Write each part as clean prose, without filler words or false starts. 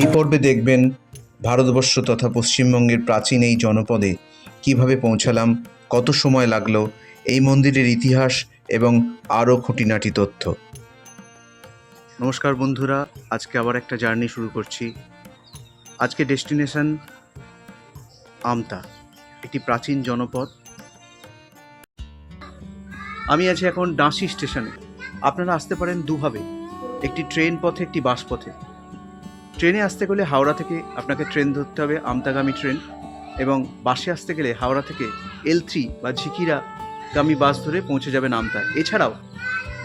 এই পর্বে দেখবেন ভারতবর্ষ তথা পশ্চিমবঙ্গের প্রাচীন এই জনপদে কিভাবে পৌঁছালাম, কত সময় লাগলো, এই মন্দিরের ইতিহাস এবং আরও খুঁটিনাটি তথ্য। নমস্কার বন্ধুরা, আজকে আবার একটা জার্নি শুরু করছি। আজকে ডেস্টিনেশন আমতা, একটি প্রাচীন জনপদ। আমি আছি এখন ডাঁসি স্টেশনে। আপনারা আসতে পারেন দুভাবে, একটি ট্রেন পথে, একটি বাস পথে। ট্রেনে আসতে গেলে হাওড়া থেকে আপনাকে ট্রেন ধরতে হবে, আমতাগামী ট্রেন, এবং বাসে আসতে গেলে হাওড়া থেকে L3 বা ঝিকিরাগামী বাস ধরে পৌঁছে যাবেন আমতা। এছাড়াও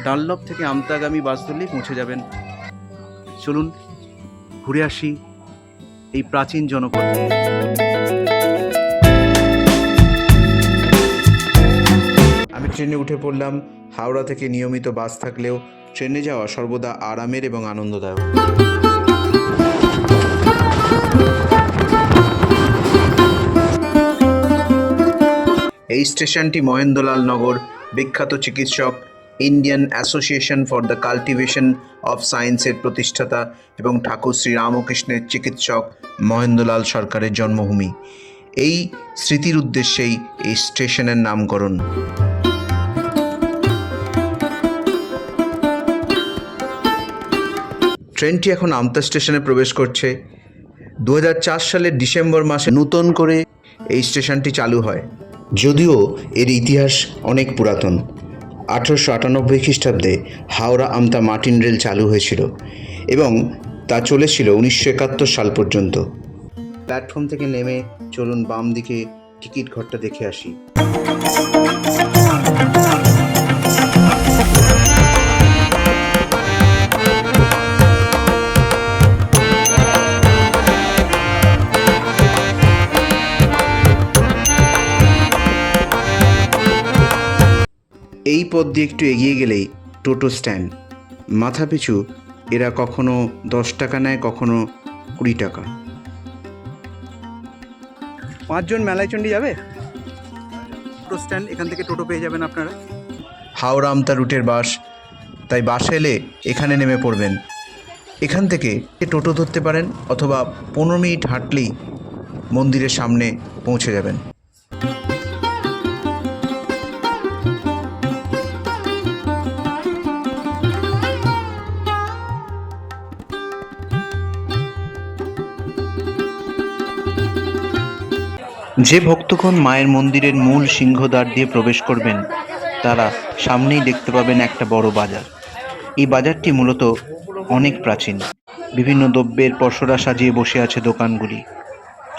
ডানলপ থেকে আমতাগামী বাস ধরলেই পৌঁছে যাবেন। চলুন ঘুরে আসি এই প্রাচীন জনপদ। আমি ট্রেনে উঠে পড়লাম। হাওড়া থেকে নিয়মিত বাস থাকলেও ট্রেনে যাওয়া সর্বদা আরামের এবং আনন্দদায়ক। এই স্টেশনটি মহেন্দ্রলাল নগর বিখ্যাত চিকিৎসক Indian association for the cultivation of সায়েন্সের প্রতিষ্ঠাতা এবং ঠাকুর শ্রী রামকৃষ্ণের চিকিৎসক মহেন্দ্রলাল সরকারের জন্মভূমি। এই স্মৃতির উদ্দেশ্যেই এই স্টেশনের নামকরণ। ট্রেনটি এখন আমতা স্টেশনে প্রবেশ করছে। 2004 সালের ডিসেম্বর মাসে নতুন করে এই স্টেশনটি চালু হয়, যদিও এর ইতিহাস অনেক পুরাতন। 1898 খ্রিস্টাব্দে হাওড়া আমতা মার্টিন রেল চালু হয়েছিল এবং তা চলেছিল 1971 সাল পর্যন্ত। প্ল্যাটফর্ম থেকে নেমে চলুন বাম দিকে টিকিট ঘরটা দেখে আসি। এই পথ দিয়ে একটু এগিয়ে গেলেই টোটো স্ট্যান্ড। মাথা পিছু এরা কখনো 10 টাকা নেয়, কখনো 20 টাকা। 5 জন মেলাইচন্ডী যাবে। টোটো স্ট্যান্ড, এখান থেকে টোটো পেয়ে যাবেন আপনারা। হাওড়া আমতা রুটের বাস, তাই বাসে এলে এখানে নেমে পড়বেন। এখান থেকে টোটো ধরতে পারেন অথবা 15 মিনিট হাঁটলেই মন্দিরের সামনে পৌঁছে যাবেন। যে ভক্তগণ মায়ের মন্দিরের মূল সিংহদ্বার দিয়ে প্রবেশ করবেন তারা সামনেই দেখতে পাবেন একটা বড় বাজার। এই বাজারটি মূলত অনেক প্রাচীন। বিভিন্ন দ্রব্যের পসরা সাজিয়ে বসে আছে দোকানগুলি।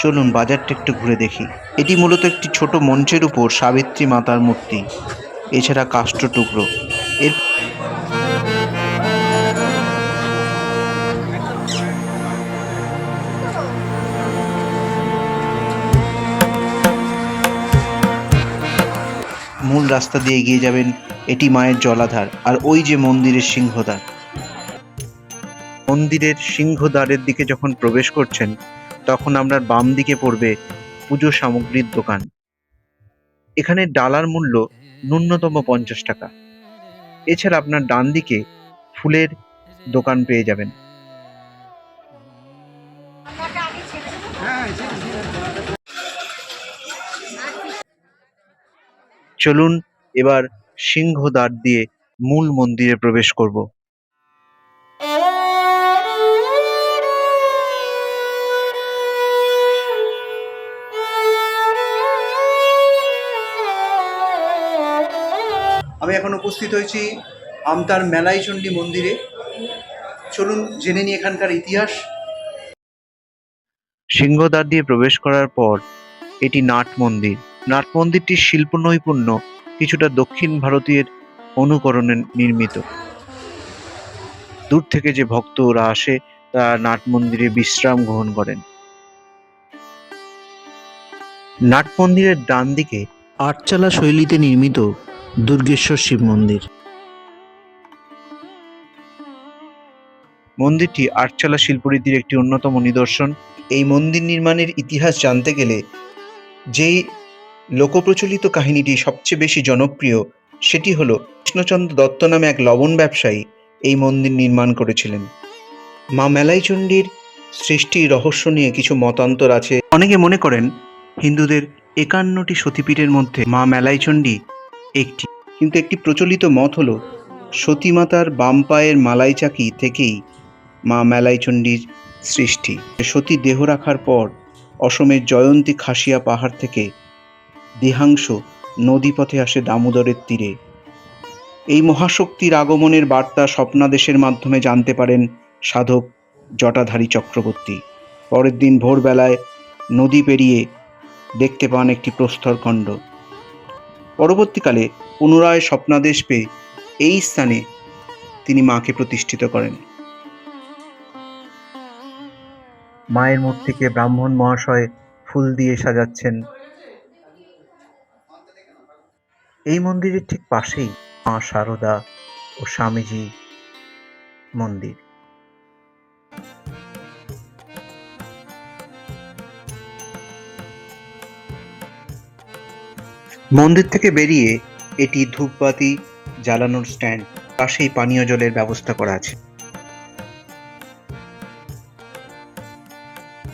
চলুন বাজারটা একটু ঘুরে দেখি। এটি মূলত একটি ছোট মঞ্চের উপর সাবিত্রী মাতার মূর্তি, এছাড়া কাষ্ঠ টুকরো। এর মূল রাস্তা দিয়ে এগিয়ে যাবেন, এটি মায়ের জলাধার, আর ওই যে মন্দিরের সিংহদ্বার। মন্দিরের সিংহদ্বারের দিকে যখন প্রবেশ করছেন তখন আপনার বাম দিকে পড়বে পুজো সামগ্রীর দোকান। এখানে ডালার মূল্য ন্যূনতম 50 টাকা। এছাড়া আপনার ডান দিকে ফুলের দোকান পেয়ে যাবেন। চলুন এবার সিংহদ্বার দিয়ে মূল মন্দিরে প্রবেশ করব। আমি এখন উপস্থিত হয়েছি আমতার মেলাইচন্ডী মন্দিরে। চলুন জেনে নিই এখানকার ইতিহাস। সিংহদ্বার দিয়ে প্রবেশ করার পর এটি নাট মন্দির। নাট মন্দিরটির শিল্প নৈপুণ্য কিছুটা দক্ষিণ ভারতীয় অনুকরণে নির্মিত। দূর থেকে যে ভক্তরা আসে তারা নাট মন্দিরে বিশ্রাম গ্রহণ করেন। নাট মন্দিরের ডান দিকে আটচালা শৈলীতে নির্মিত দুর্গেশ্বর শিব মন্দির। মন্দিরটি আটচালা শিল্পরীতির একটি অন্যতম নিদর্শন। এই মন্দির নির্মাণের ইতিহাস জানতে গেলে যেই লোকপ্রচলিত কাহিনীটি সবচেয়ে বেশি জনপ্রিয় সেটি হলো কৃষ্ণচন্দ্র দত্ত নামে এক লবণ ব্যবসায়ী এই মন্দির নির্মাণ করেছিলেন। মা মেলাইচন্ডীর সৃষ্টির রহস্য নিয়ে কিছু মতান্তর আছে। অনেকে মনে করেন হিন্দুদের 51টি সতীপীঠের মধ্যে মা মেলাইচণ্ডী একটি, কিন্তু একটি প্রচলিত মত হলো সতীমাতার বাম পায়ের মালাই চাকি থেকেই মা মেলাইচণ্ডীর সৃষ্টি। সতী দেহ রাখার পর অসমের জয়ন্তী খাসিয়া পাহাড় থেকে দেহাংশ নদীপথে আসে দামোদরের তীরে। এই মহাশক্তির আগমনের বার্তা স্বপ্নাদেশের মাধ্যমে জানতে পারেন সাধক জটাধারী চক্রবর্তী। পরের দিন ভোরবেলায় নদী পেরিয়ে দেখতে পান একটি প্রস্তরখণ্ড। পরবর্তীকালে পুনরায় স্বপ্নাদেশ পেয়ে এই স্থানে তিনি মাকে প্রতিষ্ঠিত করেন। মায়ের মূর্তিকে ব্রাহ্মণ মহাশয় ফুল দিয়ে সাজাচ্ছেন। এই মন্দিরের ঠিক পাশেই মা শারদা ও স্বামীজি মন্দির। মন্দির থেকে বেরিয়ে এটি ধূপবাতি জ্বালানোর স্ট্যান্ড, পাশেই পানীয় জলের ব্যবস্থা করা আছে।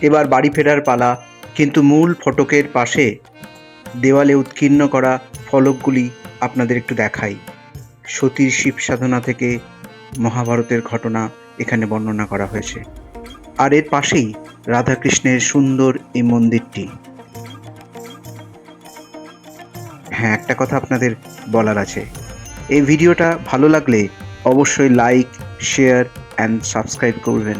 এবার বাড়ি ফেরার পালা, কিন্তু মূল ফটকের পাশে দেওয়ালে উৎকীর্ণ করা ফলকগুলি আপনাদের একটু দেখাই। সতীর শিব সাধনা থেকে মহাভারতের ঘটনা এখানে বর্ণনা করা হয়েছে। আর এর পাশেই রাধাকৃষ্ণের সুন্দর এই মন্দিরটি। হ্যাঁ, একটা কথা আপনাদের বলার আছে, এই ভিডিওটা ভালো লাগলে অবশ্যই লাইক, শেয়ার অ্যান্ড সাবস্ক্রাইব করবেন।